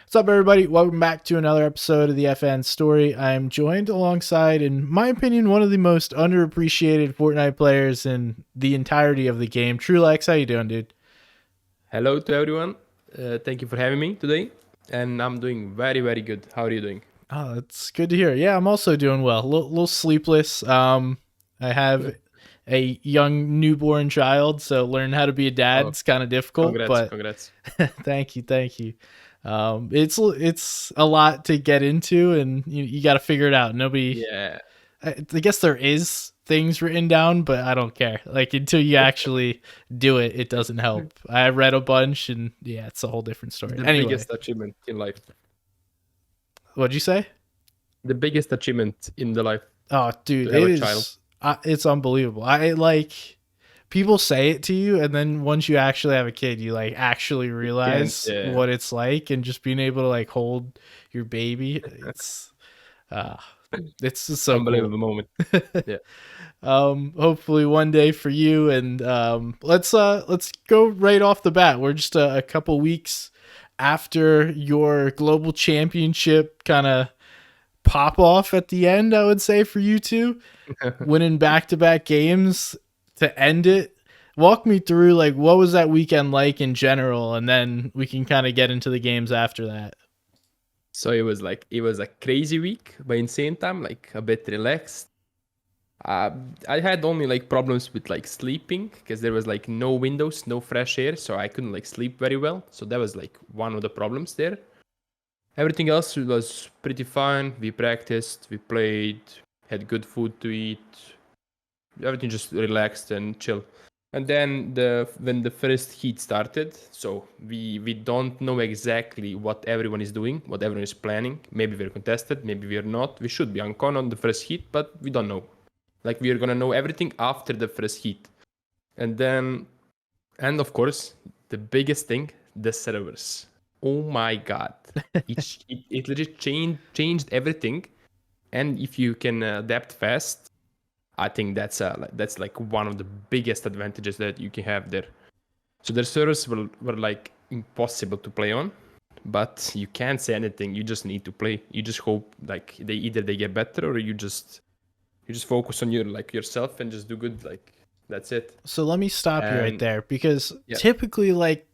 What's up, everybody? Welcome back to another episode of the FN Story. I am joined alongside, in my opinion, one of the most underappreciated Fortnite players in the entirety of the game. Trulex, how you doing, dude? Hello to everyone. Thank you for having me today. And I'm doing very, very good. How are you doing? Oh, that's good to hear. Yeah, I'm also doing well. A little sleepless. I have a young newborn child, so learning how to be a dad Oh, is kind of difficult. congrats, But congrats. thank you. It's a lot to get into, and you got to figure it out. Nobody Yeah, I guess there is things written down, but I don't care. Like until you actually do it, it doesn't help. I read a bunch, and yeah, it's a whole different story. the Anyway, biggest achievement in life. what'd you say? The biggest achievement in the life Oh, dude, to have a child. it's unbelievable. I like people say it to you, and then once you actually have a kid, you like actually Can't, realize what it's like, and just being able to like hold your baby. Uh, it's just so cool. unbelievable moment. Yeah. Hopefully one day for you, and let's go right off the bat. We're just a couple weeks after your global championship kind of pop off at the end, I would say, for you two, winning back-to-back games to end it. Walk me through like what was that weekend like in general, and then we can kind of get into the games after that. So it was a crazy week, but in same time, like a bit relaxed. Uh, I had only like problems with like sleeping because there was like no windows, no fresh air, so I couldn't like sleep very well. So that was like one of the problems there. Everything else was pretty fine. We practiced, we played, had good food to eat. Everything just relaxed and chill. And then when the first heat started, so we don't know exactly what everyone is doing, what everyone is planning. Maybe we're contested, maybe we're not. We should be on con on the first heat, but we don't know. Like we're gonna know everything after the first heat. And then and of course, the biggest thing, the servers. Oh my god. It legit changed everything. And if you can adapt fast, I think that's like one of the biggest advantages that you can have there. So their servers were like impossible to play on, but you can't say anything. You just need to play. You just hope like they get better, or you just focus on your like yourself and just do good. Like that's it. So let me stop you right And there because yeah. typically like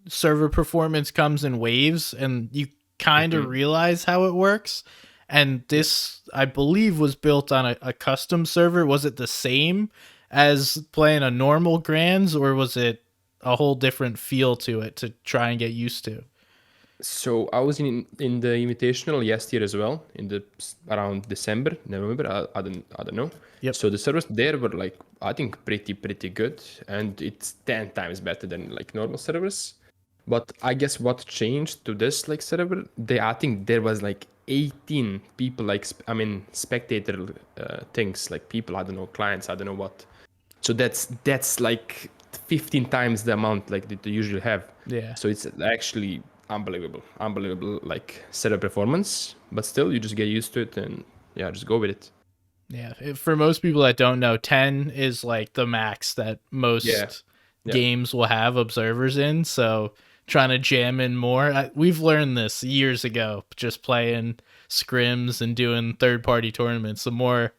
server performance comes in waves and you kind of Hmm. realize how it works. And Yeah. this, I believe, was built on a custom server. Was it the same as playing a normal Grands, or was it a whole different feel to it to try and get used to? So I was in the invitational last year as well, in the around December, November. I don't know. Yep. So the servers there were like I think pretty good, and it's 10 times better than like normal servers. But I guess what changed to this like server, they I think there was like 18 people like I mean spectator things like people I don't know clients I don't know what. So that's like 15 times the amount like that they usually have. Yeah. So it's actually unbelievable like setup performance. But still, you just get used to it and yeah, just go with it. Yeah. For most people that don't know, 10 is like the max that Yeah, most yeah, games will have observers in. So trying to jam in more, we've learned this years ago, just playing scrims and doing third party tournaments. The more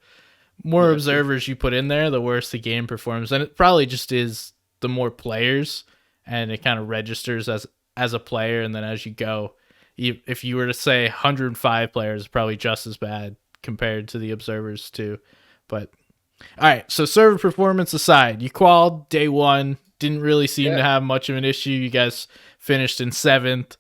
yeah, true. observers you put in there, the worse the game performs. And it probably just is the more players, and it kind of registers as a player. And then as you go, if you were to say 105 players, it's probably just as bad compared to the observers too. But all right, so server performance aside, you qualified day one. Didn't really seem Yeah. to have much of an issue. You guys finished in seventh.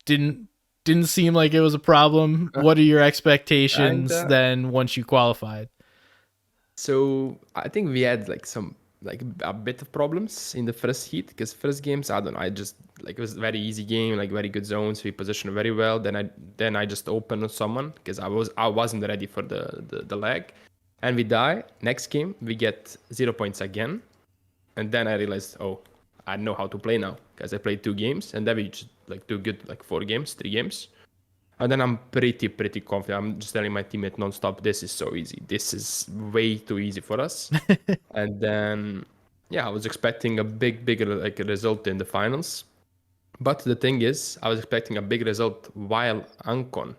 Didn't didn't seem like it was a problem. What are your And expectations then once you qualified? so I think we had like some like a bit of problems in the first heat because first games I don't know I just like it was a very easy game like very good zones we positioned very well then I just opened on someone because I wasn't ready for the lag and we die next game we get 0 points again and then I realized oh I know how to play now because I played 2 games and then we just like do good like 4 games 3 games and then I'm pretty confident. I'm just telling my teammate nonstop, this is so easy. This is way too easy for us. And then, yeah, I was expecting a bigger like result in the finals. But the thing is, I was expecting a big result while Ancon.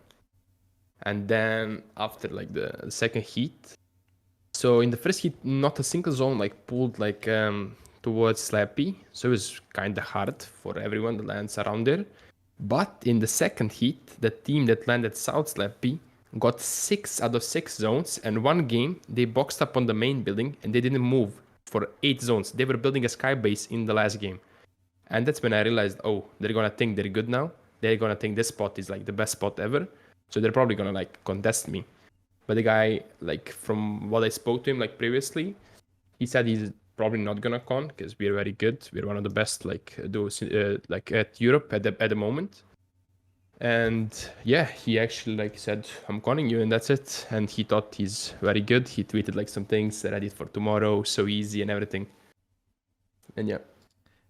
And then after like the second heat, so in the first heat, not a single zone like pulled like towards Slappy. So it was kind of hard for everyone that lands around there. But in the second heat, the team that landed South Slappy got 6 out of 6 zones, and one game they boxed up on the main building and they didn't move for 8 zones. They were building a sky base in the last game. And that's when I realized, oh, they're gonna think they're good now. They're gonna think this spot is like the best spot ever. So they're probably gonna like contest me. But the guy, like from what I spoke to him like previously, he said he's probably not gonna con because we're very good. We're one of the best like those like at Europe at the moment. And yeah, he actually like said, I'm conning you and that's it. And he thought he's very good. He tweeted like some things ready for tomorrow, so easy and everything. And yeah.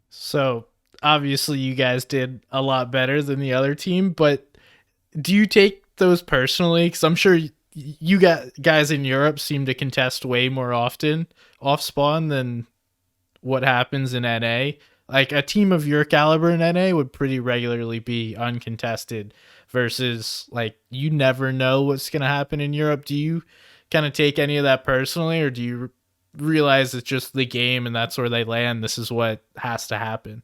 So obviously, you guys did a lot better than the other team, but do you take those personally? Because I'm sure you got guys in Europe seem to contest way more often off spawn than what happens in NA. Like a team of your caliber in NA would pretty regularly be uncontested versus like you never know what's going to happen in Europe. Do you kind of take any of that personally, or do you realize it's just the game and that's where they land? This is what has to happen.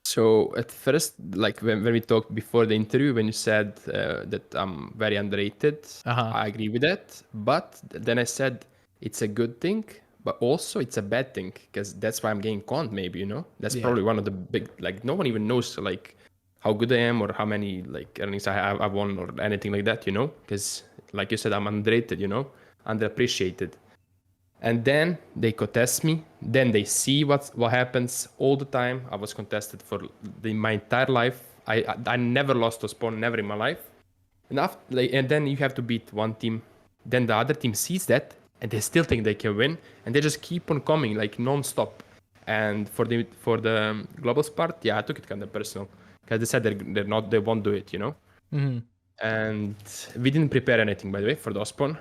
So at first, like when we talked before the interview, when you said that I'm very underrated, Uh huh. I agree with that. But then I said it's a good thing, but also it's a bad thing because that's why I'm getting conned. Maybe that's Yeah. probably one of the big like no one even knows like how good I am or how many like earnings I've won or anything like that. Because like you said, I'm underrated. Underappreciated. And then they contest me. Then they see what happens all the time. I was contested for my entire life. I never lost a spawn, never in my life. And after, like, and then you have to beat one team. Then the other team sees that, and they still think they can win, and they just keep on coming like non-stop. And for the globals part, yeah, I took it kind of personal because they said they won't do it. Mm-hmm. And we didn't prepare anything, by the way, for the spawn.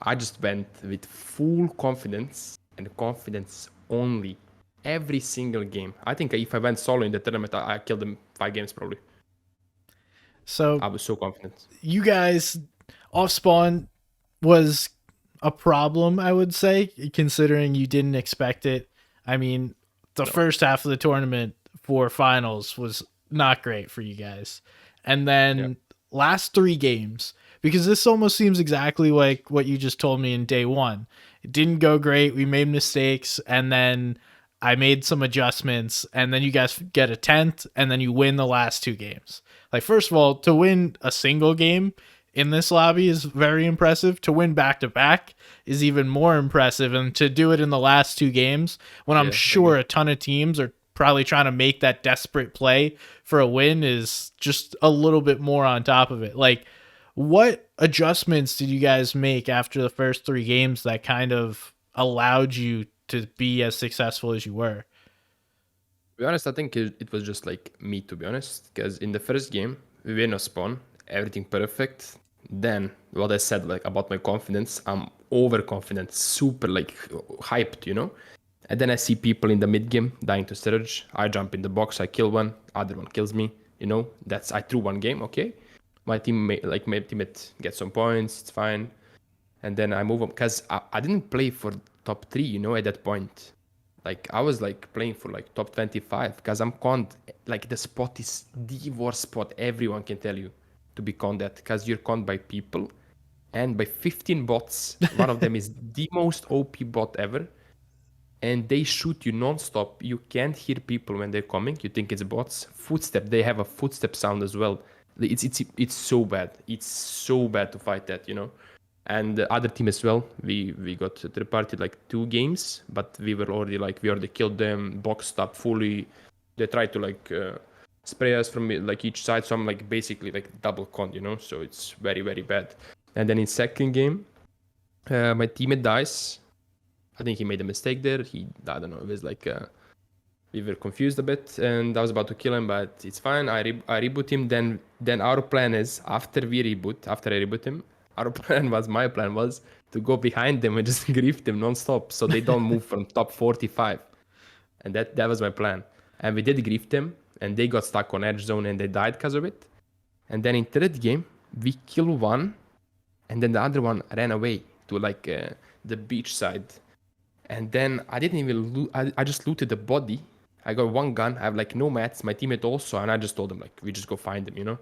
I just went with full confidence and confidence only every single game. I think if I went solo in the tournament, I killed them 5 games probably. So I was so confident. you guys off spawn was a problem, I would say, considering you didn't expect it. I mean, the No. first half of the tournament for finals was not great for you guys. And Yeah. then last 3 games, because this almost seems exactly like what you just told me in day one. It didn't go great. We made mistakes, and then I made some adjustments, and then you guys get a 10th, and then you win the last 2 games. Like, first of all, to win a single game in this lobby is very impressive. To win back to back is even more impressive. And to do it in the last 2 games, when I'm Yeah, I agree. sure a ton of teams are probably trying to make that desperate play for a win, is just a little bit more on top of it. Like, what adjustments did you guys make after the first 3 games that kind of allowed you to be as successful as you were? To be honest, I think it was just like me, to be honest, because in the first game we win a spawn, everything perfect. Then what I said like about my confidence, I'm overconfident, super like hyped. And then I see people in the mid game dying to Surge. I jump in the box, I kill one, other one kills me. That's I threw one game, okay. My teammate gets some points, it's fine. And then I move on because I didn't play for top 3, at that point. Like I was like playing for like top 25 because I'm conned. Like the spot is the worst spot. Everyone can tell you to be conned at because you're conned by people and by 15 bots. One of them is the most OP bot ever, and they shoot you non-stop. You can't hear people when they're coming. You think it's bots. Footstep. They have a footstep sound as well. It's so bad. It's so bad to fight that. And the other team as well. We got third party like 2 games, but we already killed them, boxed up fully. They tried to like spray us from like each side, so I'm like basically like double con. So it's very very bad. And then in second game, my teammate dies. I think he made a mistake there. I don't know. It was like we were confused a bit, and I was about to kill him, but it's fine. I reboot him. Then our plan is after I reboot him, my plan was to go behind them and just grief them non-stop, so they don't move from top 45. And that was my plan. And we did grief them. and they got stuck on edge zone and they died because of it. And then in third game, we killed one, and then the other one ran away to like the beach side. And then I didn't even loot. I just looted the body. I got one gun. I have like no mats. My teammate also, and I just told him like we just go find him, you know.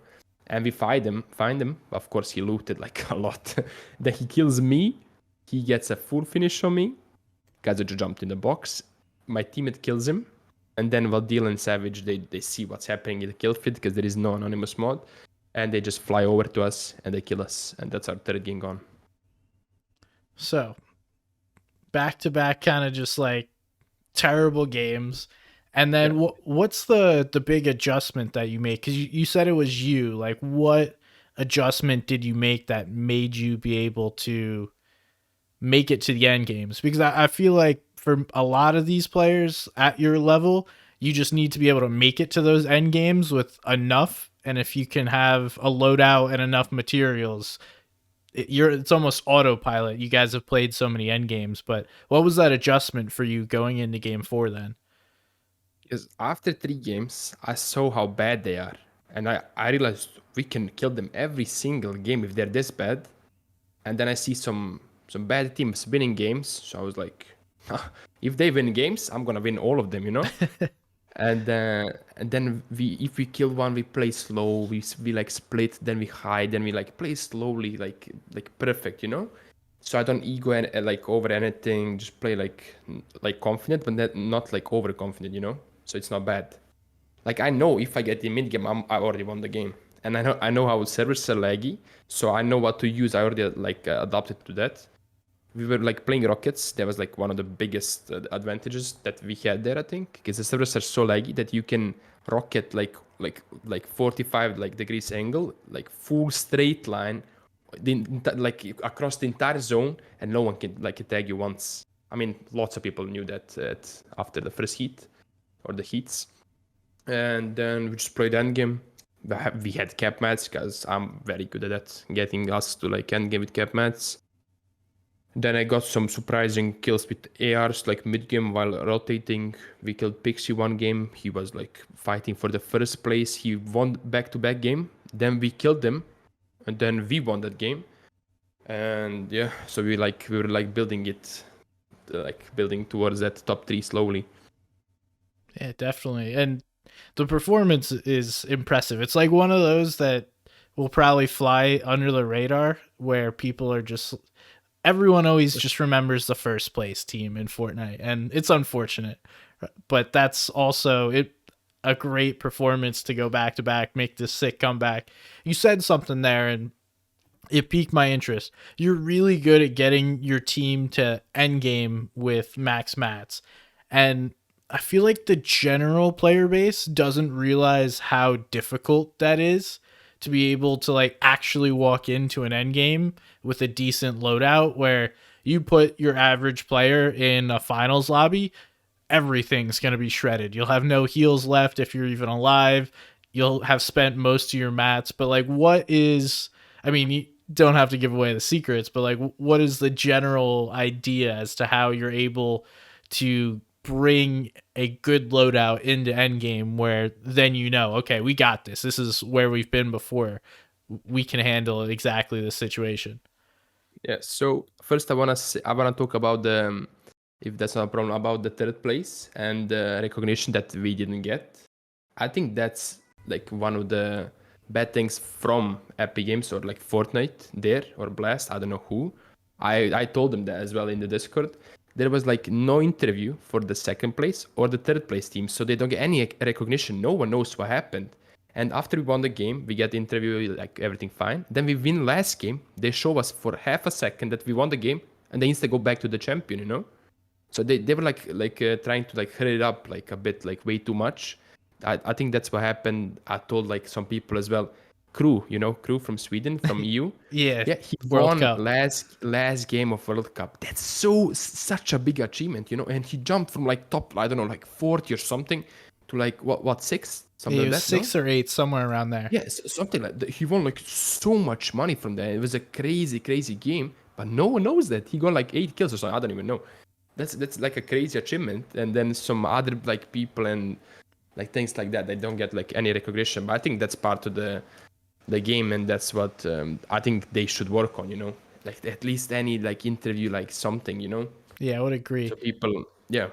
And we find him. Find him. Of course, he looted like a lot. Then he kills me. He gets a full finish on me because I just jumped in the box. My teammate kills him, and then Valdil and Savage they see what's happening in the kill feed because there is no anonymous mod, and they just fly over to us and they kill us, and that's our third game gone. So back to back, kind of just like terrible games. And then Yeah. what's the big adjustment that you make? Because you said it was you. Like, what adjustment did you make that made you be able to make it to the end games? Because I feel like for a lot of these players at your level, you just need to be able to make it to those end games with enough. And if you can have a loadout and enough materials, it's almost autopilot. You guys have played so many end games, but what was that adjustment for you going into game 4 then? Because after 3 games, I saw how bad they are. And I realized we can kill them every single game if they're this bad. And then I see some bad teams winning games. So I was like, if they win games, I'm gonna win all of them, you know? And then if we kill one, we play slow. We like split, then we hide, then we like play slowly, like perfect, you know? So I don't ego and like over anything. Just play like confident, but not like overconfident, you know? So it's not bad. Like I know if I get the mid game, I already won the game, and I know how servers are laggy, so I know what to use. I already like adapted to that. We were like playing rockets. That was like one of the biggest advantages that we had there, I think, because the servers are so laggy that you can rocket like 45 like degrees angle, like full straight line, like across the entire zone, and no one can like attack you once. I mean, lots of people knew that after the first heat or the heats, and then we just played endgame. We had cap mats because I'm very good at that, getting us to like endgame with cap mats. Then I got some surprising kills with ARs like mid game while rotating. We killed Pixie one game. He was like fighting for the first place. He won back to back game. Then we killed him, and then we won that game. And yeah, so we were like building it, like building towards that top 3 slowly. Yeah, definitely. And the performance is impressive. It's like one of those that will probably fly under the radar where people are just everyone always just remembers the first place team in Fortnite, and it's unfortunate. But that's also a great performance to go back to back, make this sick comeback. You said something there and it piqued my interest. You're really good at getting your team to end game with max mats. And I feel like the general player base doesn't realize how difficult that is to be able to like actually walk into an end game with a decent loadout where you put your average player in a finals lobby, everything's going to be shredded. You'll have no heals left if you're even alive. You'll have spent most of your mats, but like what is I mean, you don't have to give away the secrets, but like what is the general idea as to how you're able to bring a good loadout into endgame where then you know, okay, we got this. This is where we've been before. We can handle exactly this situation. Yeah. So first, I wanna talk about the if that's not a problem about the third place and the recognition that we didn't get. I think that's like one of the bad things from Epic Games or like Fortnite there or Blast. I don't know who. I told them that as well in the Discord. There was like no interview for the second place or the third place team, so they don't get any recognition. No one knows what happened. And after we won the game, we get the interview, like everything fine. Then we win last game. They show us for half a second that we won the game, and they instantly go back to the champion, you know? So they were like trying to like hurry it up like a bit, like way too much. I think that's what happened. I told like some people as well. Crew from Sweden, from EU. Yeah, Yeah, he World won Cup. last game of World Cup. That's such a big achievement, you know. And he jumped from like top, I don't know, like 40 or something, to like what six, something It like was that. No, 6 or 8 somewhere around there. yes, something like that. He won like so much money from that. It was a crazy game, but no one knows that he got like 8 kills or something. I don't even know. That's like a crazy achievement. And then some other like people and like things like that. They don't get like any recognition, but I think that's part of the game, and that's what I think they should work on. Like at least any like interview, like something. Yeah, I would agree. So people, yeah,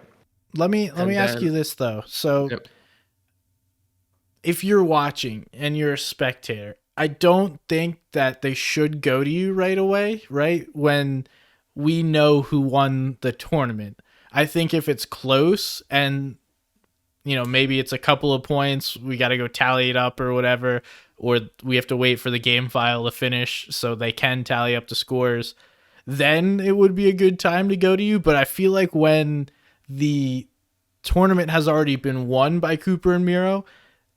Let me and ask then you this though. So yeah, if you're watching and you're a spectator, I don't think that they should go to you right away, right? When we know who won the tournament. I think if it's close and maybe it's a couple of points, we got to go tally it up or whatever, or we have to wait for the game file to finish so they can tally up the scores, then it would be a good time to go to you. But I feel like when the tournament has already been won by Cooper and Miro,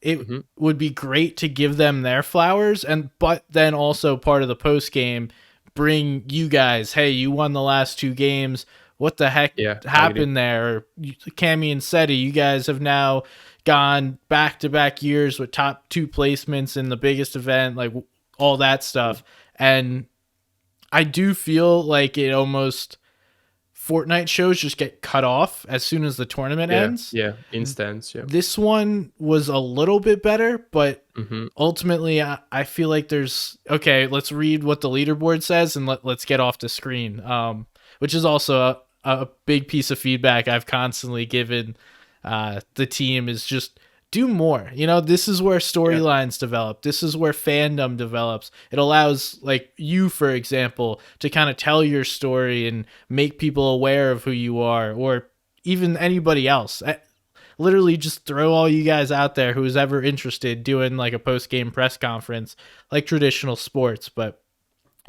it hmm would be great to give them their flowers, but then also part of the post game, bring you guys, hey, you won the last two games, what the heck yeah, I agree. happened there? Cammy and Seti, you guys have now gone back to back years with top two placements in the biggest event, like all that stuff. And I do feel like it almost Fortnite shows just get cut off as soon as the tournament Yeah, ends. yeah, instance, yeah. This one was a little bit better, but hmm ultimately I feel like there's okay, let's read what the leaderboard says and let's get off the screen, which is also a big piece of feedback I've constantly given the team is just do more. This is where Yeah, storylines develop. This is where fandom develops. It allows, like you, for example, to kind of tell your story and make people aware of who you are, or even anybody else. Literally just throw all you guys out there who's ever interested doing like a post-game press conference like traditional sports. But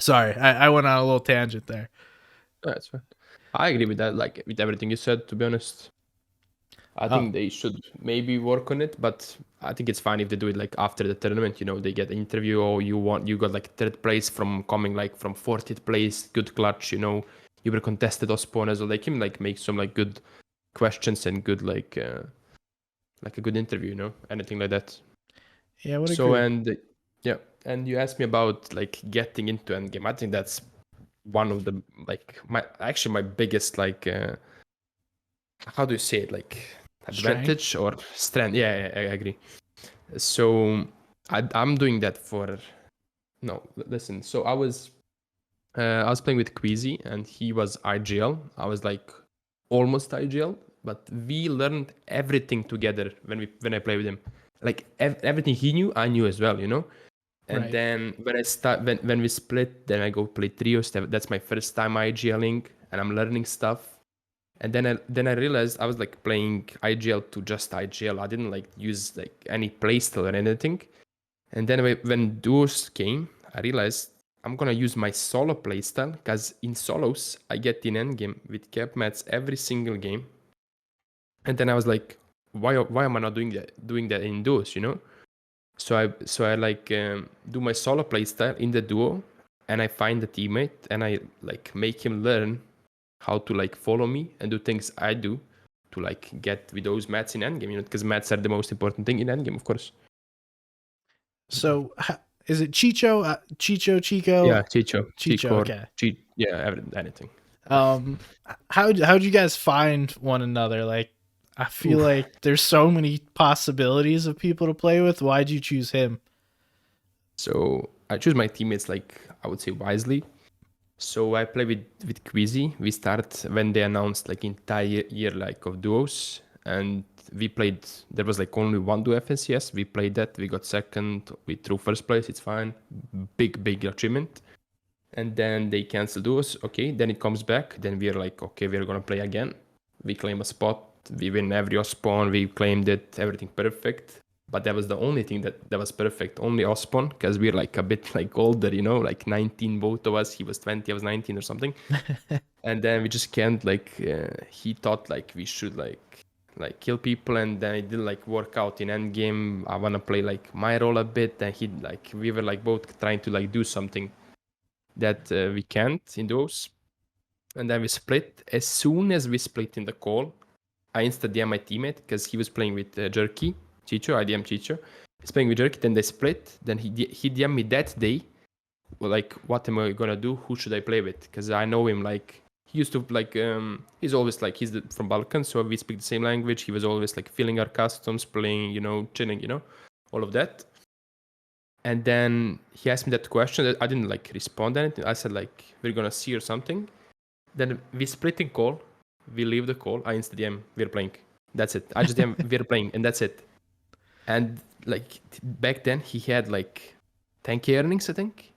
sorry, I went on a little tangent there. that's fine. I agree with that, like with everything you said, to be honest. I Oh, think they should maybe work on it, but I think it's fine if they do it like after the tournament. They get an interview, or you got like third place from coming like from 40th place, good clutch. You were contested Ospawn as well. They can like make some like good questions and good like a good interview. Anything like that. yeah, I would So agree. and yeah, and you asked me about like getting into endgame. I think that's one of the like my biggest like how do you say it, like Strength. advantage or strength. Yeah, I agree. So I'm doing that for no listen. So I was playing with Queasy and he was IGL. I was like almost IGL, but we learned everything together when I play with him. Like everything he knew I knew as well. And Right. then when we split, then I go play trios. That's my first time IGLing, and I'm learning stuff. And then I realized I was like playing IGL to just IGL. I didn't like use like any playstyle or anything. And then when duos came, I realized I'm gonna use my solo playstyle because in solos I get in endgame with cap mats every single game. And then I was like, why am I not doing that in duos? So I like do my solo playstyle in the duo, and I find a teammate and I like make him learn how to like follow me and do things I do to like get with those mats in endgame. Because mats are the most important thing in endgame, of course. So is it Chicho? Chico? Yeah, Chicho, Chicho. Chicor, Okay. yeah, anything. Um, how'd you guys find one another? Like, I feel Oof. like there's so many possibilities of people to play with. Why'd you choose him? So I choose my teammates like I would say wisely. So I play with Queasy. We start when they announced like entire year like of duos, and we played. There was like only one duo FNCS. We played that. We got second. We threw first place. It's fine. Big achievement. And then they cancel duos. Okay, then it comes back. Then we're like, okay, we're gonna play again. We claim a spot. We win every spawn. We claimed it. Everything perfect. But that was the only thing that was perfect. Only Ospawn, because we're like a bit like older, like 19 both of us. He was 20, I was 19 or something. And then we just can't like. He thought like we should like kill people, and then it didn't like work out in end game. I wanna play like my role a bit, and he like we were like both trying to like do something that we can't in those. And then we split. As soon as we split in the call, I insta DM my teammate because he was playing with Jerky, Chicho. I DM Chicho. He's playing with Jerky. Then they split. Then he DM me that day. Well, like, what am I gonna do? Who should I play with? Because I know him like He used to like he's always like from Balkan, so we speak the same language. He was always like filling our customs, playing, chilling, all of that. And then he asked me that question. I didn't like respond anything. I said like we're gonna see or something. Then we split in call. We leave the call. I insta DM, we're playing. That's it. I just DM, we're playing, and that's it. And like back then, he had like 10K earnings, I think,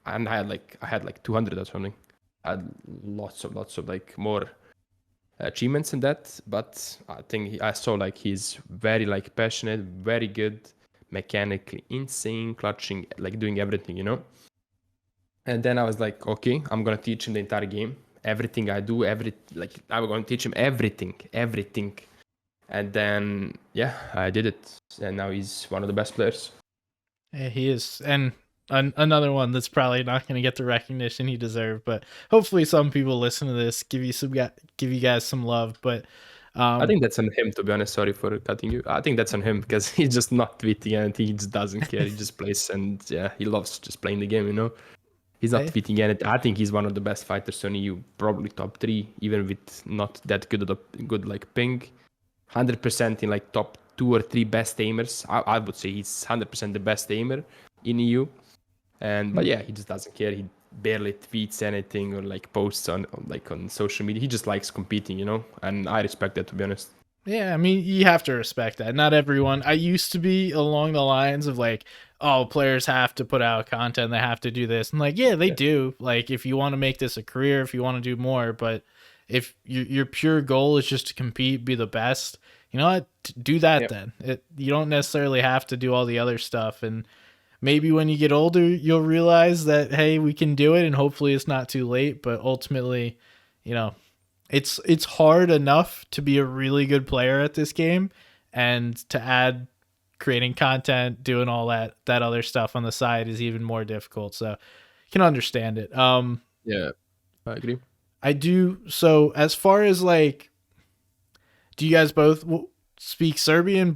and I had like 200 or something. I had lots of like more achievements in that. But I think I saw like he's very like passionate, very good, mechanically insane, clutching, like doing everything. And then I was like, okay, I'm gonna teach him the entire game, everything I do, I'm gonna teach him everything. And then yeah, I did it, and now he's one of the best players. Yeah, he is, and another one that's probably not going to get the recognition he deserved. But hopefully, some people listen to this, give you guys some love. But I um, think that's on him, to be honest. Sorry for cutting you. I think that's on him because he's just not tweeting anything. He just doesn't care. He just plays, and yeah, he loves just playing the game. He's not hey, tweeting anything. I think he's one of the best fighters on EU, probably top 3, even with not that good like ping. 100% in like top 2 or 3 best aimers. I would say he's 100% the best aimer in EU. But yeah, he just doesn't care. He barely tweets anything or like posts on social media. He just likes competing. And I respect that, to be honest. yeah, I mean, you have to respect that. Not everyone. I used to be along the lines of like, oh, players have to put out content, they have to do this. And like, yeah, they Yeah. do. Like, if you want to make this a career, if you want to do more, but if your pure goal is just to compete, be the best, you know what? Do that Yeah. then. You don't necessarily have to do all the other stuff. And maybe when you get older, you'll realize that hey, we can do it, and hopefully it's not too late. But ultimately, you know, it's hard enough to be a really good player at this game, and to add creating content, doing all that other stuff on the side is even more difficult. So you can understand it. Yeah, I agree. I do. So as far as like, do you guys both speak Serbian?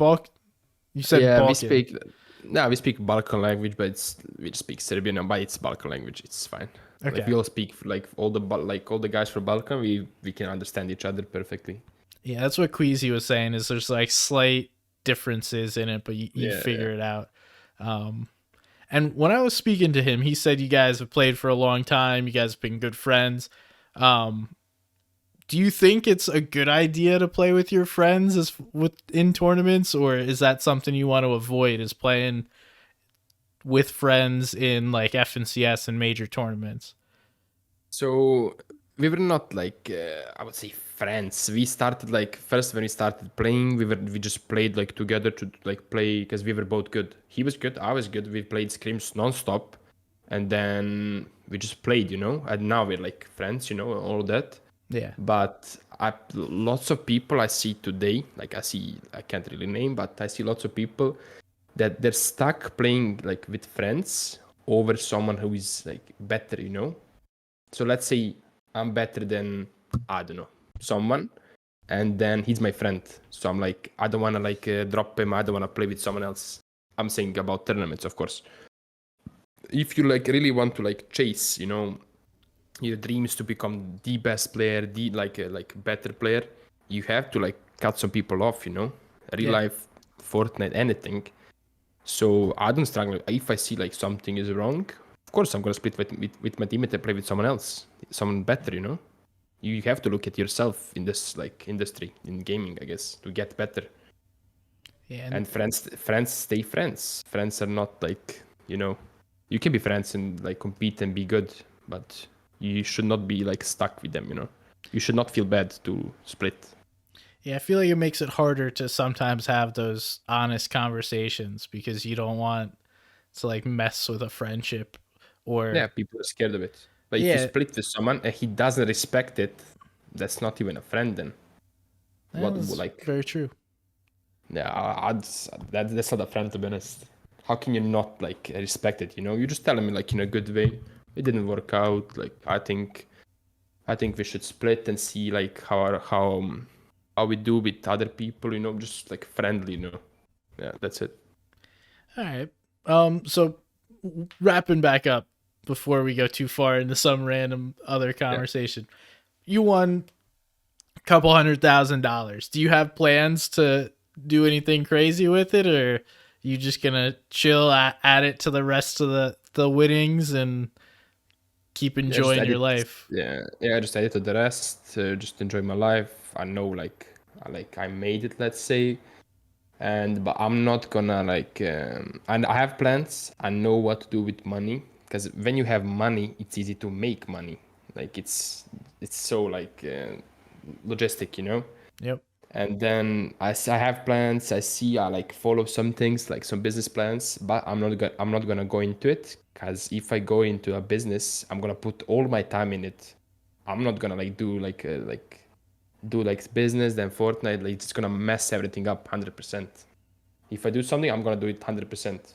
You said Yeah, we Balkan. speak. No, we speak Balkan language, but we just speak Serbian, and by it's Balkan language, it's fine. Like Okay. we all speak like all the guys from Balkan, we can understand each other perfectly. Yeah, that's what Queasy was saying. Is there's like slight differences in it, but you Yeah, yeah. figure it out. Um, And when I was speaking to him, he said you guys have played for a long time. You guys have been good friends. Um, do you think it's a good idea to play with your friends in tournaments, or is that something you want to avoid? Is playing with friends in like FNCS and major tournaments? So we were not like I would say friends. We started like first when we started playing, we just played like together to like play because we were both good. He was good, I was good. We played scrims non-stop, and then we just played. And now we're like friends, all that. Yeah, But lots of people I see today, like I can't really name, but I see lots of people that they're stuck playing like with friends over someone who is like better. So let's say I'm better than, I don't know, someone, and then he's my friend. So I'm like, I don't want to like drop him. I don't want to play with someone else. I'm saying about tournaments, of course. If you like really want to like chase, your dream is to become the best player, the like better player, you have to like cut some people off. Real yeah, life, Fortnite, anything. So I don't struggle. If I see like something is wrong, of course I'm gonna split with my teammate and play with someone else, someone better. You have to look at yourself in this like industry in gaming, I guess, to get better. yeah. And And friends stay friends. Friends are not like. You can be friends and like compete and be good, but you should not be like stuck with them. You should not feel bad to split. yeah, I feel like it makes it harder to sometimes have those honest conversations because you don't want to like mess with a friendship Yeah, or people are scared of it. But if you yeah, split with someone and he doesn't respect it, that's not even a friend then. that What was like very true. yeah, that's not a friend, to be honest. How can you not like respect it? You just tell me like in a good way. It didn't work out. Like I think we should split and see like how we do with other people. Just like friendly. Yeah, that's it. All right. So wrapping back up before we go too far into some random other Yeah. conversation. you won a couple $100,000. Do you have plans to do anything crazy with it, or you just gonna chill at it to the rest of the winnings and keep Yeah, just enjoying add your it. life? Yeah, just add it to the rest. Just enjoy my life. I know, like I made it, let's say, and but I'm not gonna and I have plans. I know what to do with money because when you have money, it's easy to make money. Like it's so logistic, you know. Yep. And then I have plans. I see I like follow some things like some business plans, but I'm not gonna go into it because if I go into a business, I'm gonna put all my time in it. I'm not gonna do like business then Fortnite, like it's gonna mess everything up 100%. If I do something, I'm gonna do it 100%.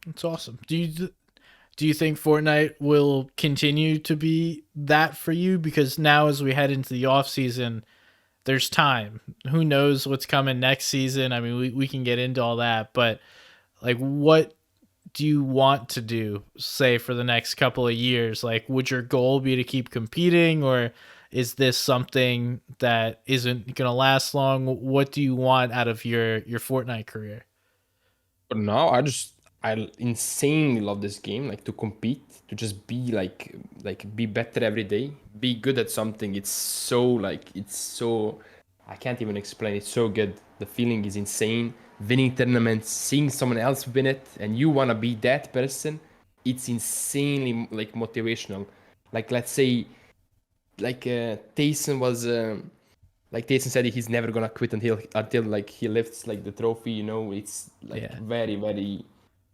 That's awesome. Do you think Fortnite will continue to be that for you? Because now, as we head into the off season, there's time. Who knows what's coming next season? I mean, we can get into all that, but like, what do you want to do, say, for the next couple of years? Like, would your goal be to keep competing, or is this something that isn't going to last long? What do you want out of your Fortnite career? But now I insanely love this game, like to compete, to just be be better every day, be good at something. It's so I can't even explain. It's so good. The feeling is insane. Winning tournaments, seeing someone else win it, and you wanna be that person. It's insanely like motivational. Like let's say Tayson was. Like Tayson said, he's never gonna quit until like he lifts like the trophy. You know, it's like Yeah, very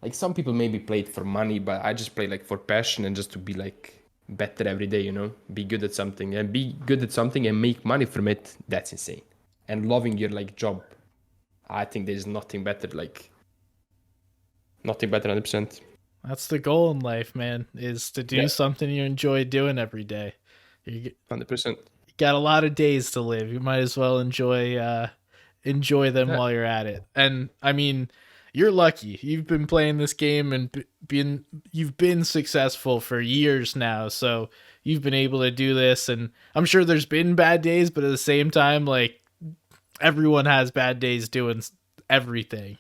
like some people maybe play it for money, but I just play like for passion and just to be like better every day. You know, be good at something and be good at something and make money from it. That's insane. And loving your like job, I think there's nothing better 100%. that's the goal in life, man, is to do Yeah, something you enjoy doing every day. You 100%. got a lot of days to live. You might as well enjoy them Yeah, while you're at it. And I mean, you're lucky. You've been playing this game and you've been successful for years now. So you've been able to do this, and I'm sure there's been bad days, but at the same time, like, everyone has bad days doing everything.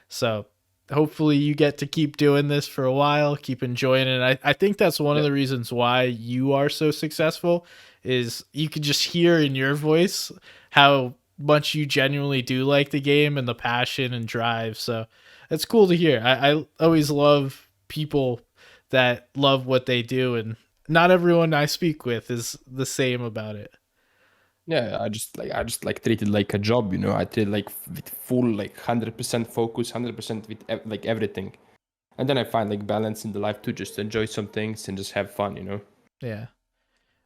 So hopefully you get to keep doing this for a while, keep enjoying it. I think that's one of yeah. the reasons why you are so successful, is you can just hear in your voice how much you genuinely do like the game and the passion and drive. So it's cool to hear. I always love people that love what they do, and not everyone I speak with is the same about it. Yeah, I just like treat it like a job, you know. I treat it like with full like 100% focus, 100% with like everything. And then I find like balance in the life to just enjoy some things and just have fun, you know. Yeah.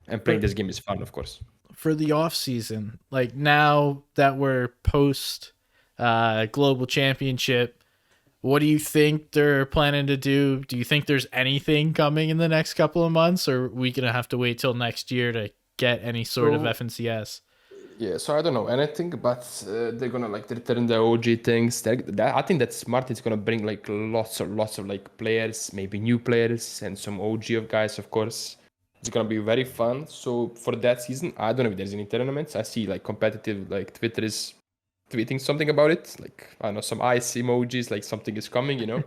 And playing For this game is fun, of course. for the off season, like now that we're post global championship, what do you think they're planning to do? Do you think there's anything coming in the next couple of months, or are we gonna have to wait till next year to get any sort of So FNCS? yeah, so I don't know anything, but they're gonna like return the OG things. I think that's smart. It's gonna bring like lots of like players, maybe new players, and some OG of guys, of course. It's gonna be very fun. So for that season, I don't know if there's any tournaments. I see like competitive, like Twitter is tweeting something about it. Like I don't know some ice emojis, like something is coming, you know.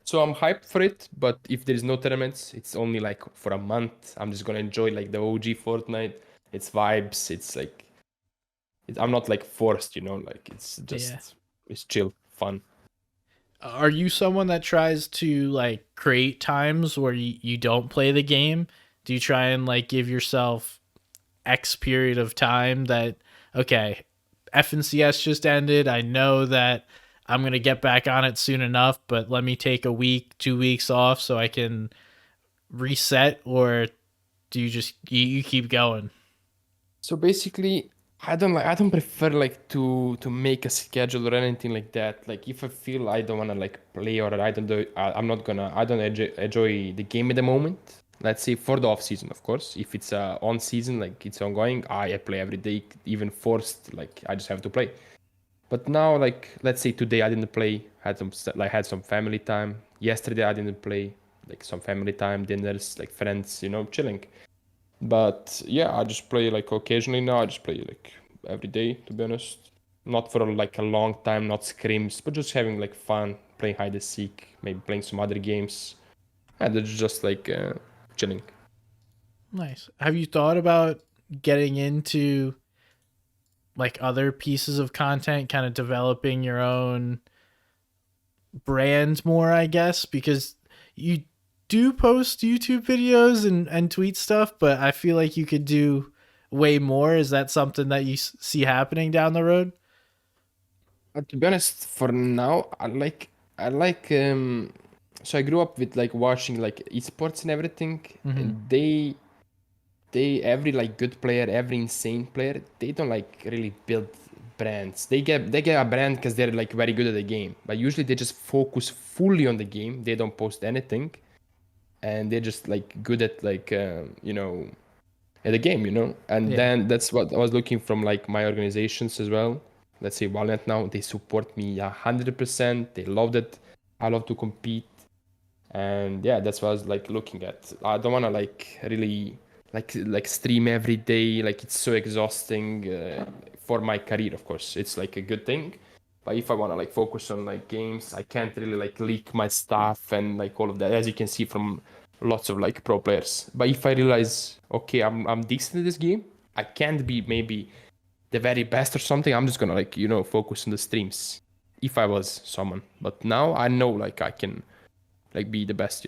So I'm hyped for it, but if there's no tournaments, it's only like for a month. I'm just gonna enjoy like the OG Fortnite. It's vibes. I'm not like forced, you know, like Yeah. it's chill, fun. Are you someone that tries to like create times where you don't play the game? Do you try and like give yourself X period of time that, okay, FNCS just ended. I know that I'm gonna get back on it soon enough, but let me take a week, 2 weeks off so I can reset, or do you just you keep going? So basically, I don't prefer like to make a schedule or anything like that. Like if I feel I don't wanna like play or I don't do I'm not gonna I don't enjoy the game at the moment. Let's say for the off season, of course. If it's on season, like it's ongoing, I play every day, even forced. Like I just have to play. But now, like let's say today I didn't play, had some family time. Yesterday I didn't play, like some family time, dinners, like friends, you know, chilling. But yeah, I just play like occasionally now. I just play like every day, to be honest. Not for like a long time, not scrims, but just having like fun, playing hide and seek, maybe playing some other games. And it's just like chilling. Nice. Have you thought about getting into like other pieces of content, kind of developing your own brand more, I guess, because you do post YouTube videos and tweet stuff, but I feel like you could do way more. Is that something that you see happening down the road? To be honest, for now, I like so I grew up with like watching like esports and everything, Mm-hmm. and they every like good player, every insane player, they don't like really build brands. They get a brand because they're like very good at the game, but usually they just focus fully on the game. They don't post anything, and they're just like good at like at the game, And Yeah. then that's what I was looking from like my organizations as well. Let's say Valorant now, they support me 100%. They loved it. I love to compete, and yeah, that's what I was like looking at. I don't want to like really like stream every day. Like it's so exhausting for my career. Of course, it's like a good thing, but if I want to like focus on like games, I can't really like leak my stuff and like all of that, as you can see from lots of like pro players. But if I realize, okay, I'm decent in this game, I can't be maybe the very best or something. I'm just gonna like focus on the streams. If I was someone, but now I know like I can like be the best.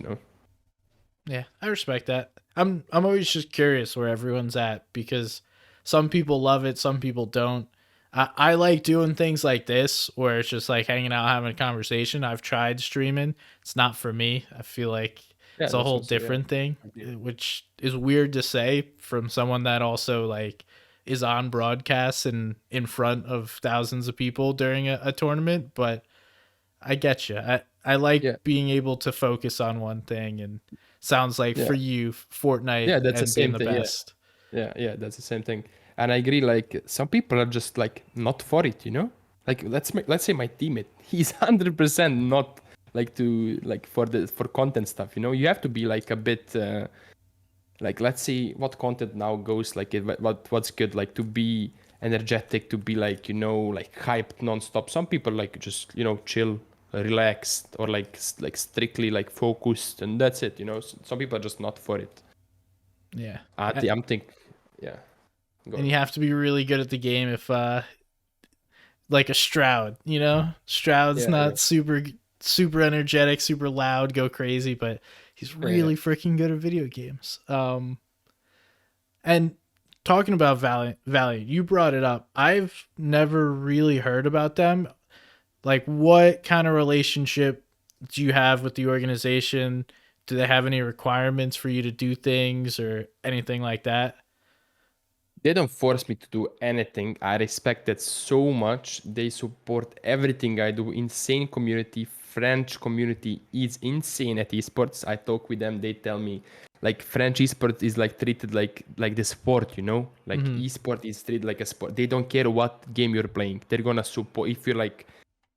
Yeah, I respect that. I'm always just curious where everyone's at because some people love it, some people don't. I like doing things like this where it's just like hanging out, having a conversation. I've tried streaming. It's not for me. I feel like Yeah, it's a that's whole also, yeah. different thing, Agree. which is weird to say from someone that also like is on broadcasts and in front of thousands of people during a tournament. But I get you. I like Yeah, being able to focus on one thing, and sounds like yeah, for you, Fortnite yeah. That's the and being same the thing. Yeah, best. yeah. That's the same thing. And I agree. Like some people are just like not for it. Like let's say my teammate, he's 100% not like to like for content stuff. You have to be like a bit like let's see what content now goes like what's good like to be energetic, to be like hyped nonstop. Some people like just chill, relaxed, or like strictly like focused, and that's it. Some people are just not for it. Yeah. I'm think Yeah, go And on. you have to be really good at the game if like a Stroud, Stroud's Yeah, yeah, not super energetic, super loud, go crazy, but he's yeah, yeah. really freaking good at video games. And talking about Valiant, you brought it up. I've never really heard about them. Like, what kind of relationship do you have with the organization? Do they have any requirements for you to do things or anything like that? They don't force me to do anything. I respect that so much. They support everything I do. Insane community. French community is insane at esports. I talk with them. They tell me like French esports is like treated like the sport. Like Mm-hmm. esport is treated like a sport. They don't care what game you're playing. They're gonna support if you're like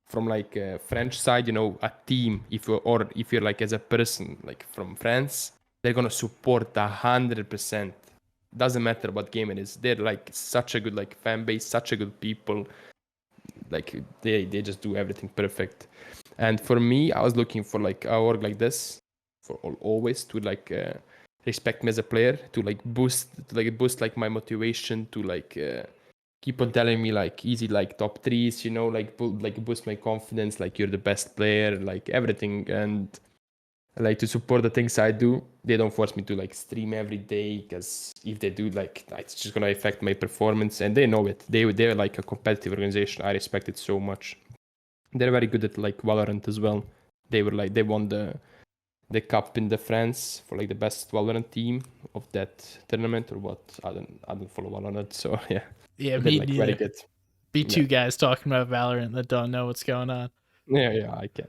from like French side, a team. If you're like as a person like from France, they're gonna support 100%. Doesn't matter what game it is. They're like such a good like fan base, such a good people. Like they just do everything perfect. And for me, I was looking for like a org like this for always to like respect me as a player, to like boost like my motivation, to like keep on telling me like easy like top threes, like like boost my confidence, like you're the best player, like everything. And like to support the things I do. They don't force me to like stream every day, because if they do, like it's just gonna affect my performance, and they know it. They're like a competitive organization. I respect it so much. They're very good at like Valorant as well. They won the cup in the France for like the best Valorant team of that tournament or what. I don't follow Valorant, so yeah. Yeah, But they're me like very neither. good. Be Yeah. two guys talking about Valorant that don't know what's going on. Yeah, I can.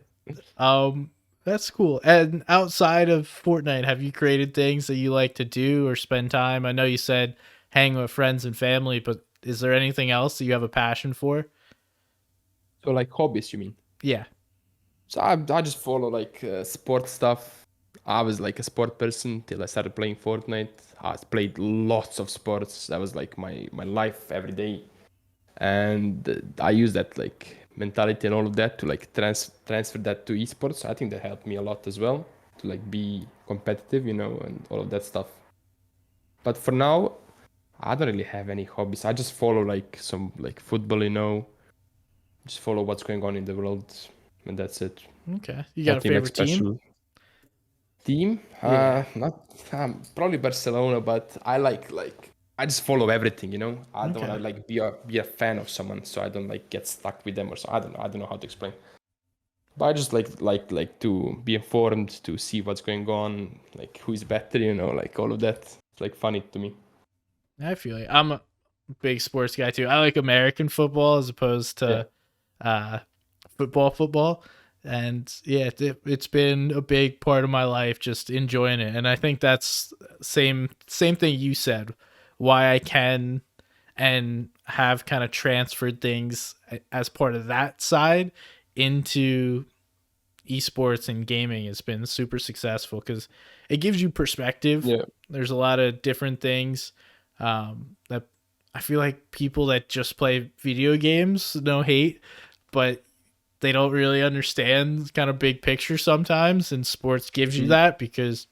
Um, that's cool. And outside of Fortnite, have you created things that you like to do or spend time? I know you said hang with friends and family, but is there anything else that you have a passion for? So like hobbies, you mean? Yeah. So I just follow like sports stuff. I was like a sport person till I started playing Fortnite. I played lots of sports. That was like my life every day, and I use that like mentality and all of that to like transfer that to esports. I think that helped me a lot as well to like be competitive, and all of that stuff. But for now, I don't really have any hobbies. I just follow like some like football, just follow what's going on in the world, and that's it. Okay. You got a Nothing like favorite team? special. Team, Yeah. not probably Barcelona, but I like I just follow everything. I don't want Okay. to like be a fan of someone, so I don't like get stuck with them or so. I don't know how to explain. But I just like to be informed, to see what's going on, like who is better, like all of that. It's like funny to me. I feel like I'm a big sports guy too. I like American football as opposed Yeah, to uh, football. And yeah, it's been a big part of my life, just enjoying it. And I think that's same thing you said. Why I can and have kind of transferred things as part of that side into esports and gaming has been super successful because it gives you perspective. yeah. There's a lot of different things that I feel like people that just play video games, no hate, but they don't really understand kind of big picture sometimes. And sports gives you Mhm. that because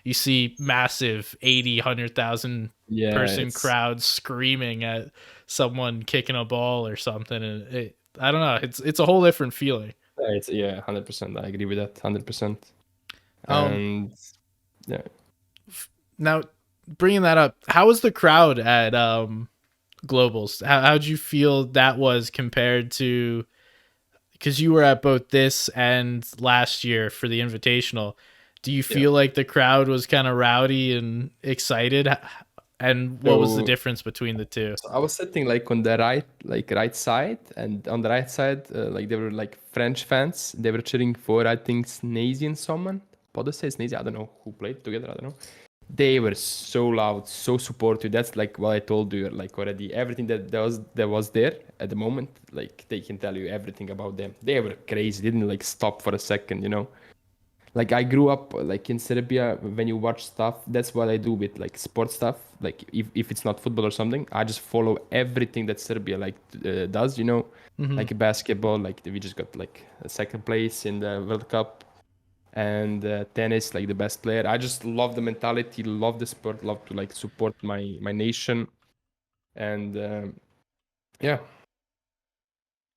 you see massive 80, 100,000 Yeah, person crowds screaming at someone kicking a ball or something. And I don't know, it's a whole different feeling. it's yeah, 100%. I agree with that, 100%. Um, And yeah, Now, bringing that up, how was the crowd at Globals? How'd you feel that was compared to, because you were at both this and last year for the Invitational? Do you yeah. feel like the crowd was kind of rowdy and excited? And what was the So difference between the two? So I was sitting like on the right side, and on the right side, like there were like French fans. They were cheering for I think Snazy and someone. Podosse, Snazy, I don't know who played together. I don't know. They were so loud, so supportive. That's like what I told you like already. Everything that was there at the moment, like they can tell you everything about them. They were crazy. They didn't like stop for a second. Like I grew up like in Serbia. When you watch stuff, that's what I do with like sports stuff. Like if it's not football or something, I just follow everything that Serbia like does. Hmm. Like basketball, like we just got like a second place in the World Cup, and tennis, like the best player. I just love the mentality, love the sport, love to like support my nation, and yeah,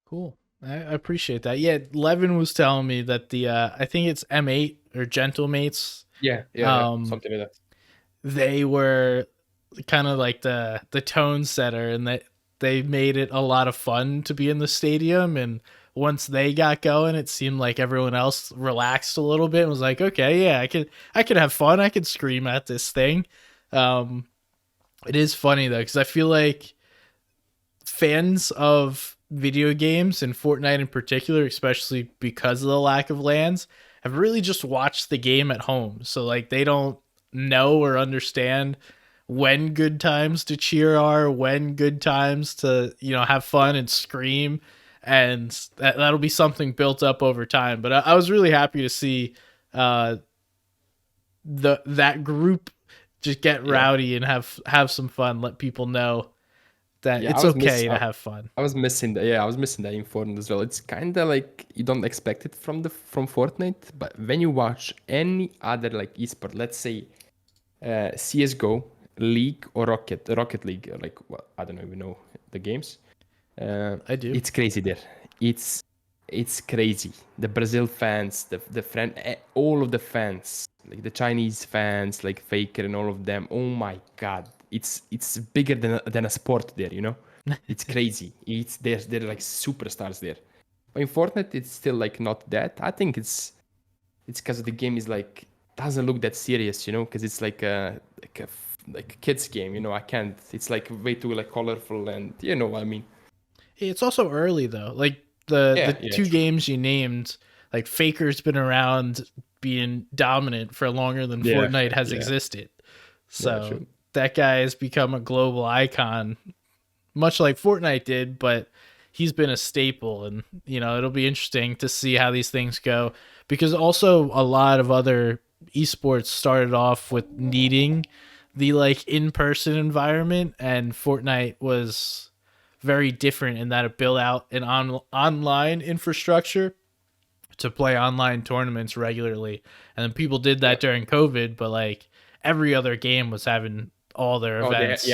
Cool. I appreciate that. Yeah, Levin was telling me that the I think it's M8 or Gentlemates. yeah, Um, something like that. they were kind of like the tone setter, and that they made it a lot of fun to be in the stadium. And once they got going, it seemed like everyone else relaxed a little bit and was like, okay, yeah, I could have fun, I could scream at this thing. um it is funny though, because I feel like fans of video games and Fortnite in particular, especially because of the lack of lands, have really just watched the game at home. So like they don't know or understand when good times to cheer are, when good times to, have fun and scream. And that'll be something built up over time. But I was really happy to see uh, that group just get Yeah, rowdy and have some fun, let people know that yeah. I it's was miss. okay to have fun. I was missing that. Yeah, I was missing that in Fortnite as well. It's kind of like you don't expect it from Fortnite, but when you watch any other like esport, let's say CS:GO, League or Rocket League, like well, I don't even know the games. I do. It's crazy there. It's it's crazy. The Brazil fans, the friend, all of the fans, like the Chinese fans, like Faker and all of them. Oh my God, it's bigger than a sport there. It's crazy. It's they're like superstars there. But in Fortnite, it's still like not that. I think it's because the game is like doesn't look that serious, because it's like a kids game. I can't. It's like way too like colorful and you know what I mean. It's also early though. Like the Yeah, two true. games you named, like Faker's been around being dominant for longer than Yeah, Fortnite has yeah, existed. yeah, So true. that guy has become a global icon, much like Fortnite did, but he's been a staple. And it'll be interesting to see how these things go, because also a lot of other esports started off with needing the like in-person environment, and Fortnite was very different in that it built out an online infrastructure to play online tournaments regularly. And then people did Yeah. that during COVID, but like every other game was having all their Oh, yeah, events.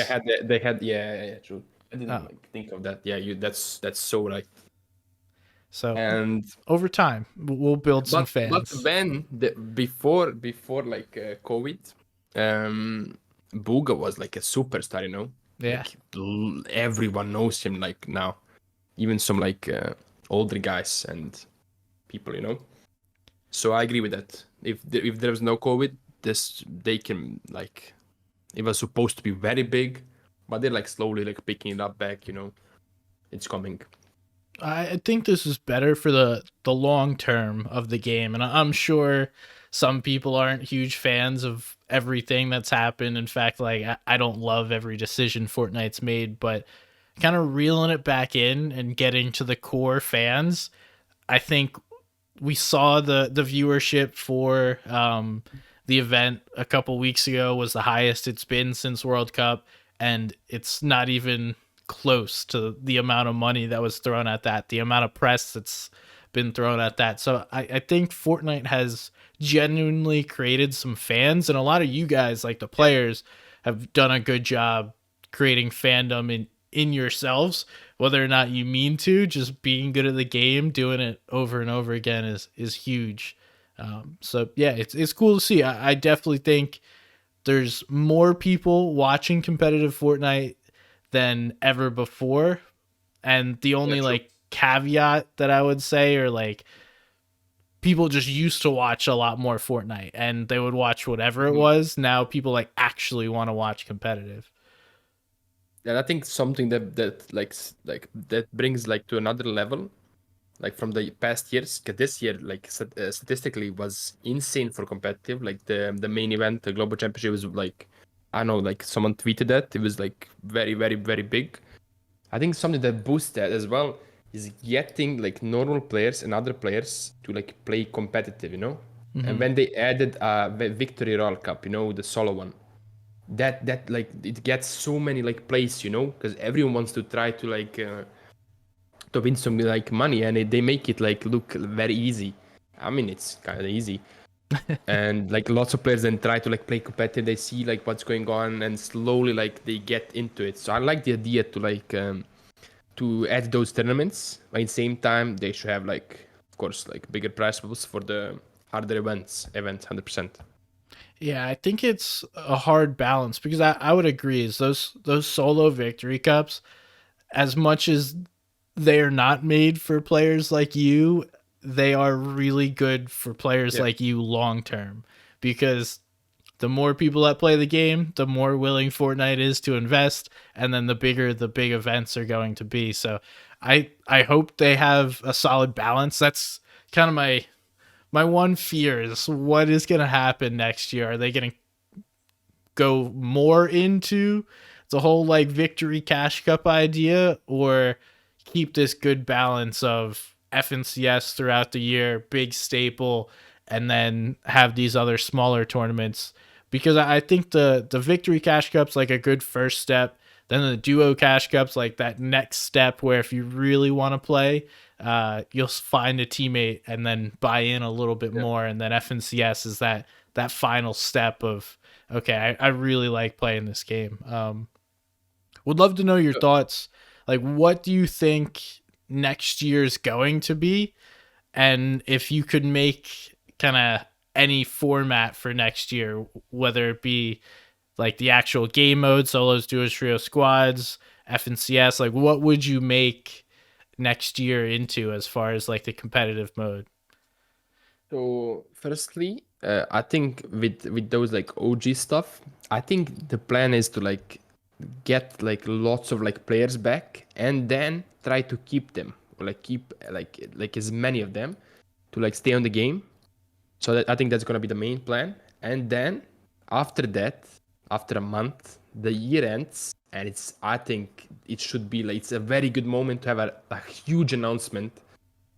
they had yeah, true. I didn't Uh, like think of that. Yeah, you that's so right. so And over time, we'll build some but fans. when before like COVID, Booga was like a superstar, you know, Yeah. like everyone knows him like now, even some like older guys and people, you know. So I agree with that. If there was no COVID, this they can like it was supposed to be very big, but they're like slowly like picking it up back, you know. It's coming. I think this is better for the long term of the game, and I'm sure some people aren't huge fans of everything that's happened. In fact, like I don't love every decision Fortnite's made, but kind of reeling it back in and getting to the core fans, I think we saw the viewership for the event a couple weeks ago was the highest it's been since World Cup, and it's not even close to the amount of money that was thrown at that, the amount of press that's been thrown at that. So I think Fortnite has genuinely created some fans, and a lot of you guys, like the Yeah. players, have done a good job creating fandom in yourselves, whether or not you mean to. Just being good at the game, doing it over and over again is huge. So yeah, it's cool to see. I definitely think there's more people watching competitive Fortnite than ever before, and the Yeah, only true. like caveat that I would say, or like, people just used to watch a lot more Fortnite and they would watch whatever it Mhm. was. Now people like actually want to watch competitive. And I think something that like like that brings like to another level, like from the past years. 'Cause this year, like statistically, was insane for competitive. Like the main event, the global championship, was like I don't know, like someone tweeted that it was like very big. I think something that boosts that as well is getting like normal players and other players to like play competitive, you know. And Mm-hmm. when they added Victory Royale Cup, you know, the solo one, that like it gets so many like plays, you know, because everyone wants to try to win some like money, and they make it like look very easy. I mean, it's kind of easy, and like lots of players then try to like play competitive. They see like what's going on, and slowly like they get into it. So I like the idea to like to add those tournaments, but at the same time they should have like of course like bigger prize pools for the harder events 100%. Yeah, I think it's a hard balance because I would agree is those solo victory cups, as much as they are not made for players like you, they are really good for players Yeah. like you long term, because the more people that play the game, the more willing Fortnite is to invest, and then the bigger the big events are going to be. So I hope they have a solid balance. That's kind of my one fear is what is going to happen next year. Are they going to go more into the whole like victory cash cup idea, or keep this good balance of FNCS throughout the year, big staple, and then have these other smaller tournaments? Because I think the victory cash cup's like a good first step. Then the duo cash cup's like that next step where if you really want to play, you'll find a teammate and then buy in a little bit Yeah. more. And then FNCS is that final step of, okay, I really like playing this game. Would love to know your thoughts. Like, what do you think next year's going to be? And if you could make kind of any format for next year, whether it be like the actual game mode, solos, duos, trio, squads, FNCS, like what would you make next year into as far as like the competitive mode? So firstly, I think with those like OG stuff, I think the plan is to like get like lots of like players back and then try to keep them or like keep like as many of them to like stay on the game. So that I think that's gonna be the main plan. And then after that, after a month, the year ends, and it's I think it should be like it's a very good moment to have a huge announcement,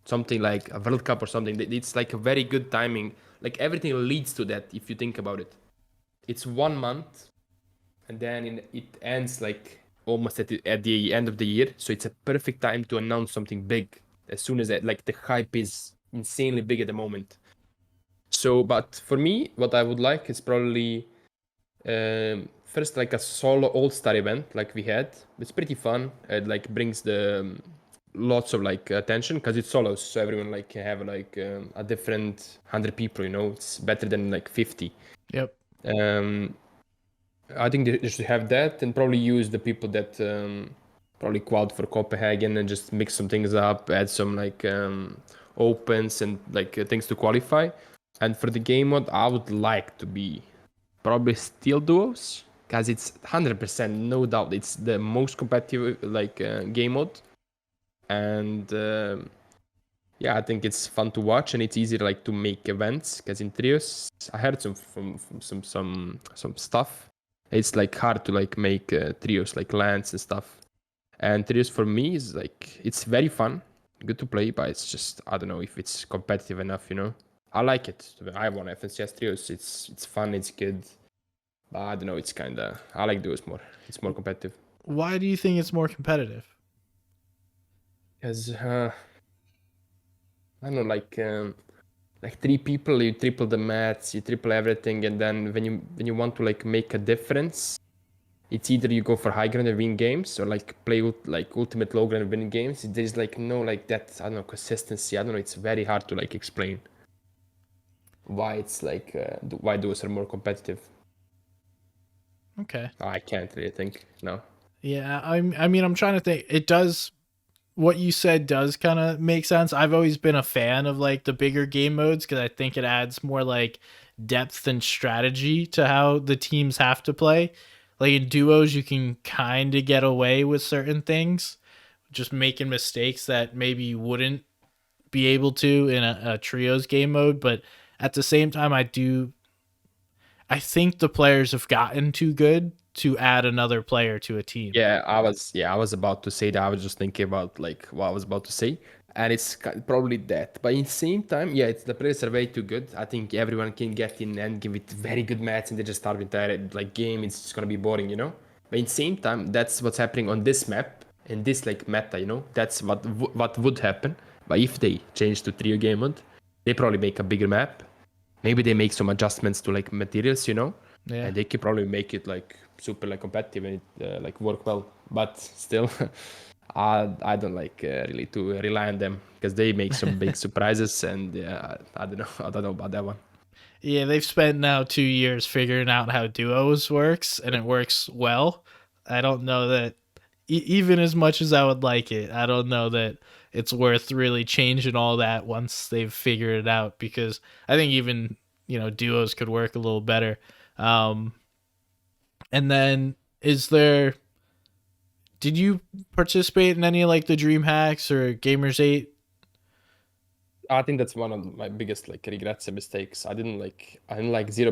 something like a World Cup or something. It's like a very good timing like everything leads to that if you think about it. It's 1 month, and then it ends like almost at the end of the year. So it's a perfect time to announce something big as soon as like the hype is insanely big at the moment. So, but for me, what I would like is probably first like a solo all-star event like we had. It's pretty fun. It like brings the lots of like attention because it's solos, so everyone like can have like a different 100 people. It's better than like 50. Yep. Um, I think they should have that and probably use the people that probably qualified for Copenhagen and just mix some things up, add some like opens and like things to qualify. And for the game mode, I would like to be probably still duos because it's 100% no doubt it's the most competitive like game mode. And yeah, I think it's fun to watch and it's easy like to make events because in trios I heard from some stuff. It's like hard to like make trios like lands and stuff. And trios for me is like it's very fun, good to play, but it's just I don't know if it's competitive enough. I like it. I want FNCS trios. It's fun. It's good. But I don't know. It's kinda. I like duos more. It's more competitive. Why do you think it's more competitive? Because I don't know, like three people, you triple the mats, you triple everything, and then when you want to like make a difference, it's either you go for high ground and win games, or like play like ultimate low ground and win games. There's like no like that I don't know consistency. I don't know. It's very hard to like explain why it's like why duos are more competitive. Okay. I can't really think. No. Yeah, I mean I'm trying to think. It does what you said does kind of make sense. I've always been a fan of like the bigger game modes because I think it adds more like depth and strategy to how the teams have to play. Like in duos, you can kind of get away with certain things, just making mistakes that maybe you wouldn't be able to in a trios game mode. But at the same time, I think the players have gotten too good to add another player to a team. Yeah, I was about to say that. I was just thinking about like what I was about to say, and it's probably that. But in the same time, yeah, the players are way too good. I think everyone can get in and give it very good match, and they just start with that like game. It's just gonna be boring. But in the same time, that's what's happening on this map in this like meta. That's what would happen. But if they change to trio game mode, they probably make a bigger map. Maybe they make some adjustments to like materials, Yeah. and they could probably make it like super like competitive and it like work well. But still, I don't like really to rely on them because they make some big surprises, and I don't know. I don't know about that one. Yeah, they've spent now 2 years figuring out how duos works, and it works well. I don't know that even as much as I would like it, I don't know that it's worth really changing all that once they've figured it out because I think even duos could work a little better. Um, and then is there? Did you participate in any like the Dream Hacks or Gamers 8? I think that's one of my biggest like regrets and mistakes. I didn't like zero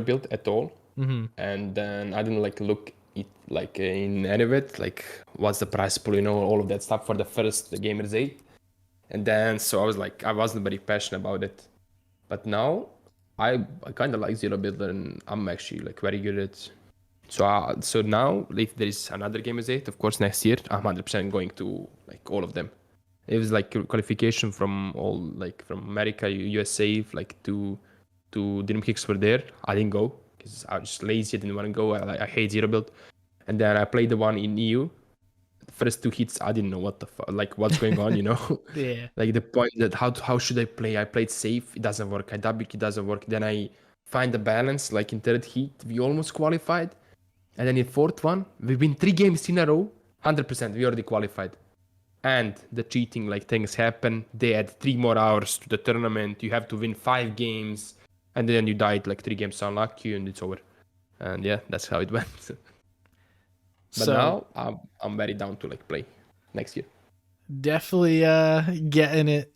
build at all, Mm-hmm. and then I didn't like look it like in any of it like what's the price pool, all of that stuff for the first Gamers 8. And then so I was like I wasn't very passionate about it. But now I kind of like zero builder and I'm actually like very good at it. So now if there is another game as 8, of course next year I'm 100% going to like all of them. It was like a qualification from all like from America, USA, like to Dream Kicks were there. I didn't go because I was just lazy. I didn't want to go. I hate zero build. And then I played the one in EU. The first two hits, I didn't know what the like what's going on. Yeah. Like the point that how should I play? I played safe, it doesn't work. I double it doesn't work. Then I find the balance. Like in third heat, we almost qualified, and then in fourth one, we win 3 games in a row. 100%, we already qualified. And the cheating like things happen. They add 3 more hours to the tournament. You have to win 5 games, and then you died like 3 games unlucky, and it's over. And yeah, that's how it went. But So now I'm very down to like play next year. definitely getting it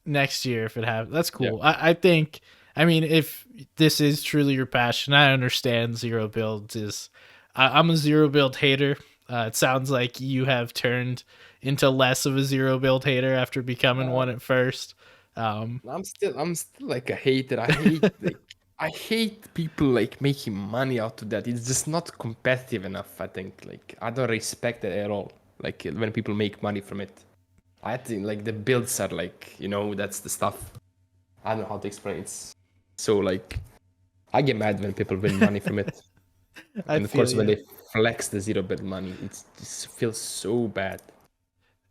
next year if it happens. That's Yeah. cool. I think. I mean, if this is truly your passion, I understand zero builds is. I'm a zero build hater. It sounds like you have turned into less of a zero build hater after becoming Uh, one at first. I'm still like a hater. I hate people like making money out of that. It's just not competitive enough, I think. Like I don't respect it at all. Like when people make money from it. I think like the builds are like, that's the stuff. I don't know how to explain it. It's so like I get mad when people win money from it. I And of feel course when you. they flex the zero build money, it just feels so bad.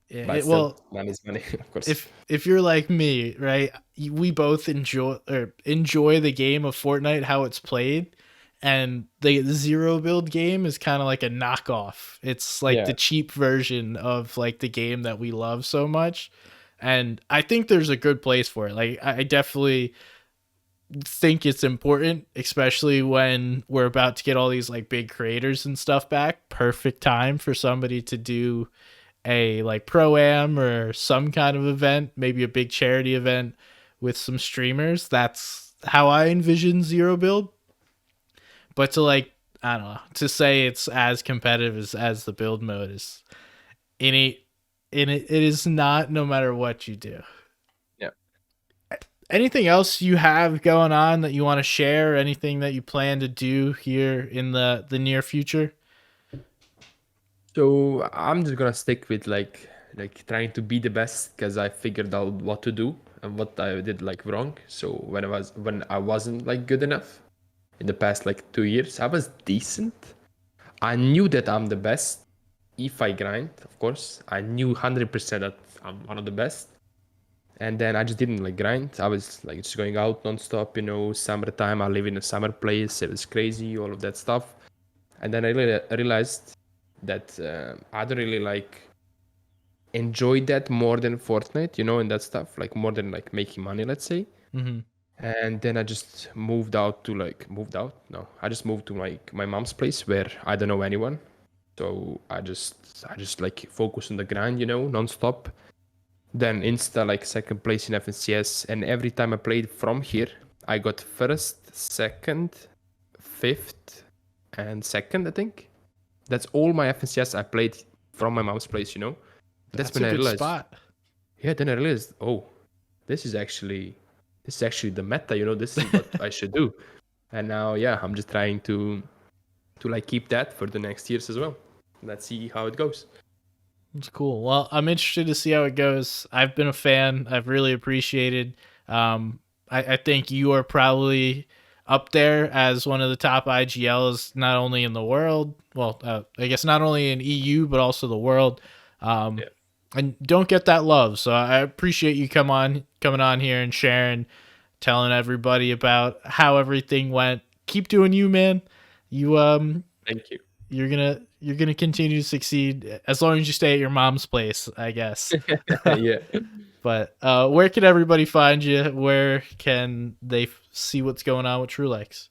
Yeah, But still, well, money is money, of course. if you're like me, right? We both enjoy the game of Fortnite how it's played, and the zero build game is kind of like a knockoff. It's like the Yeah. cheap version of like the game that we love so much. And I think there's a good place for it. Like I definitely think it's important, especially when we're about to get all these like big creators and stuff back. Perfect time for somebody to do a like pro am or some kind of event, maybe a big charity event with some streamers. That's how I envision zero build. But to like, I don't know, to say it's as competitive as the build mode is in it is not, no matter what you do. Yeah. Anything else you have going on that you want to share? Anything that you plan to do here in the near future? So I'm just gonna stick with like trying to be the best because I figured out what to do and what I did like wrong. So when I wasn't like good enough in the past like 2 years, I was decent. I knew that I'm the best if I grind, of course. I knew 100% that I'm one of the best. And then I just didn't like grind. I was like just going out nonstop, summertime. I live in a summer place. It was crazy, all of that stuff. And then I realized that I don't really like enjoy that more than Fortnite, and that stuff, like more than like making money, let's say. Mm-hmm. And then I just moved out. No, I just moved to my mom's place where I don't know anyone. So I just like focus on the grind, nonstop. Then Insta like second place in FNCS, and every time I played from here, I got first, second, fifth, and second, I think. That's all my FNCS I played from my mom's place. That's That's when a I good realized, spot. yeah, then I realized, oh, this is actually this is actually the meta. This is what I should do. And now, yeah, I'm just trying to like keep that for the next years as well. Let's see how it goes. It's cool. Well, I'm interested to see how it goes. I've been a fan. I've really appreciated. I think you are probably up there as one of the top IGLs, not only in the world. Well, I guess not only in EU but also the world. Um, Yeah, and don't get that love. So I appreciate you coming on here and sharing, telling everybody about how everything went. Keep doing you, man. You thank you. you're gonna continue to succeed as long as you stay at your mom's place, I guess. Yeah. But where can everybody find you? Where can they see what's going on with TrueLex?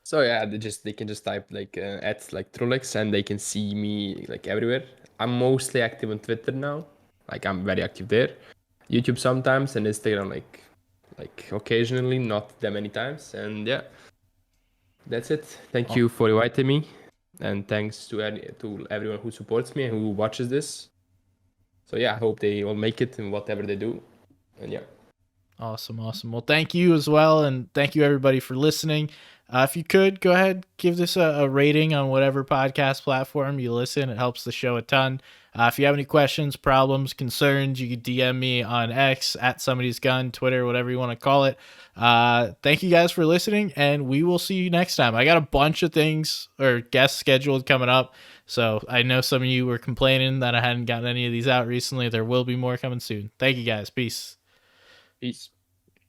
So yeah, they can just type like at like Trolex and they can see me like everywhere. I'm mostly active on Twitter now. Like I'm very active there. YouTube sometimes and Instagram like occasionally, not that many times. And yeah, that's it. Thank Oh, you for inviting me, and thanks to everyone who supports me and who watches this. So yeah, I hope they all make it in whatever they do. And yeah, awesome, awesome. Well, thank you as well, and thank you everybody for listening. If you could go ahead, give this a rating on whatever podcast platform you listen. It helps the show a ton. If you have any questions, problems, concerns, you can DM me on X at somebody's gun, Twitter, whatever you want to call it. Thank you guys for listening, and we will see you next time. I got a bunch of things or guests scheduled coming up, so I know some of you were complaining that I hadn't gotten any of these out recently. There will be more coming soon. Thank you guys. Peace. peace.